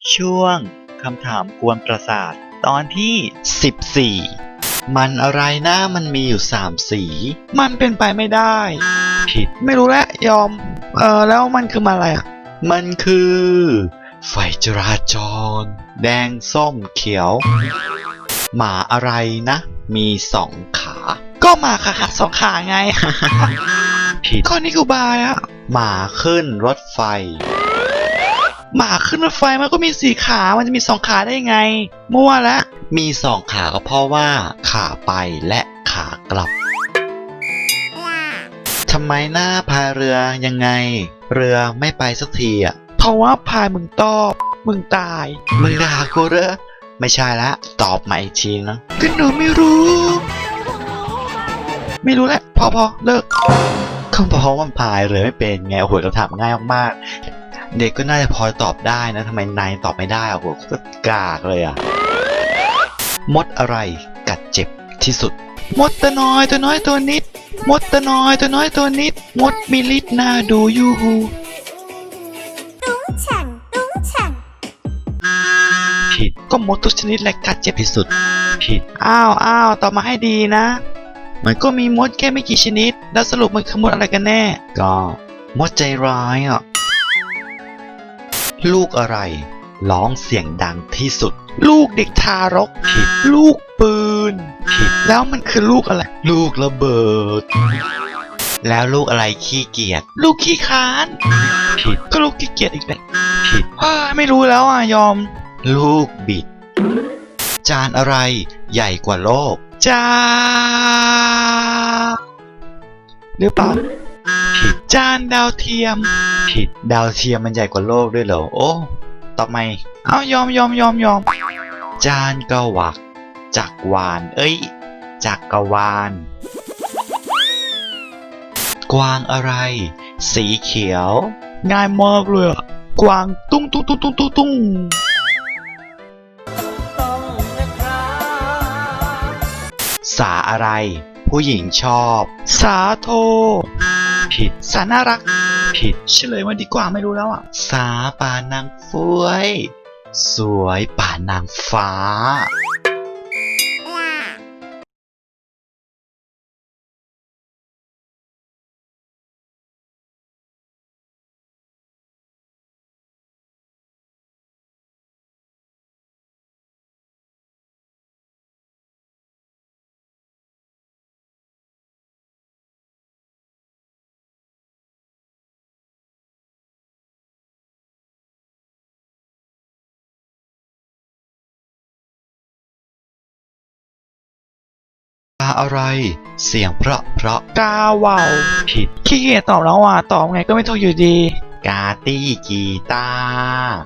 ช่วงคำถามกวนประสาทตอนที่14มันอะไรนะมันมีอยู่3สีมันเป็นไปไม่ได้ผิดไม่รู้แล้วยอมแล้วมันคืออะไรอ่ะมันคือไฟจราจรแดงส้มเขียวหมาอะไรนะมี2ขาก็หมาขาสองขาไง ผิดข้อนี้กูบายอ่ะหมาขึ้นรถไฟหมาขึ้นรถไฟมันก็มี4ขามันจะมี2ขาได้ยังไงมั่วแล้วมี2ขาก็เพราะว่าขาไปและขากลับทำไมหน้าพายเรือยังไงเรือไม่ไปสักทีอ่ะเพราะว่าพายมึงตอบมึงตายมึงด่ากูเหรอไม่ใช่ละตอบมาอีกทีนะก็หนูไม่รู้แล้วพอเลิกก็เพราะมันพายเรือไม่เป็นไงโอ้โหคำถามง่ายมากๆเด็กก็น่าจะพอตอบได้นะทำไมนายตอบไม่ได้โอ้โหก็กากเลยอ่ะมดอะไรกัดเจ็บที่สุดมดตัวน้อยตัวนิดมดตัวน้อยตัวนิดมดมีฤทธิ์น่าดูอยู่ผิดก็มดทุกชนิดแหละกัดเจ็บที่สุดผิดอ้าวตอบมาให้ดีนะมันก็มีมดแค่ไม่กี่ชนิดแล้วสรุปมันคือมดอะไรกันแน่ก็มดใจร้ายอ่ะลูกอะไรร้องเสียงดังที่สุดลูกเด็กทารกผิดลูกปืนผิดแล้วมันคือลูกอะไรลูกระเบิดแล้วลูกอะไรขี้เกียจลูกขี้ค้านผิดก็ลูกขี้เกียจอีกแล้วผิดไม่รู้แล้วอ่ะยอมลูกบิดจานอะไรใหญ่กว่าโลกจ้าหรือเปล่าผิดจานดาวเทียมผิดดาวเทียมมันใหญ่กว่าโลกด้วยเหรอโอ้ตอบไม่เอายอมจานกวักจักรวาลจักรวาลกวางอะไรสีเขียวง่ายมากเลยกวางตุ้งสาอะไรผู้หญิงชอบสาโทผิดสาน่ารักผิดเฉลยมาดีกว่าไม่รู้แล้วอ่ะสาป่านางฟ้วยสวยป่านางฟ้าอะไรเสียงเพราะกาว่าวผิดขี้เกียจตอบแล้วอ่ะตอบไงก็ไม่ถูกอยู่ดีกาตี้กีตาร์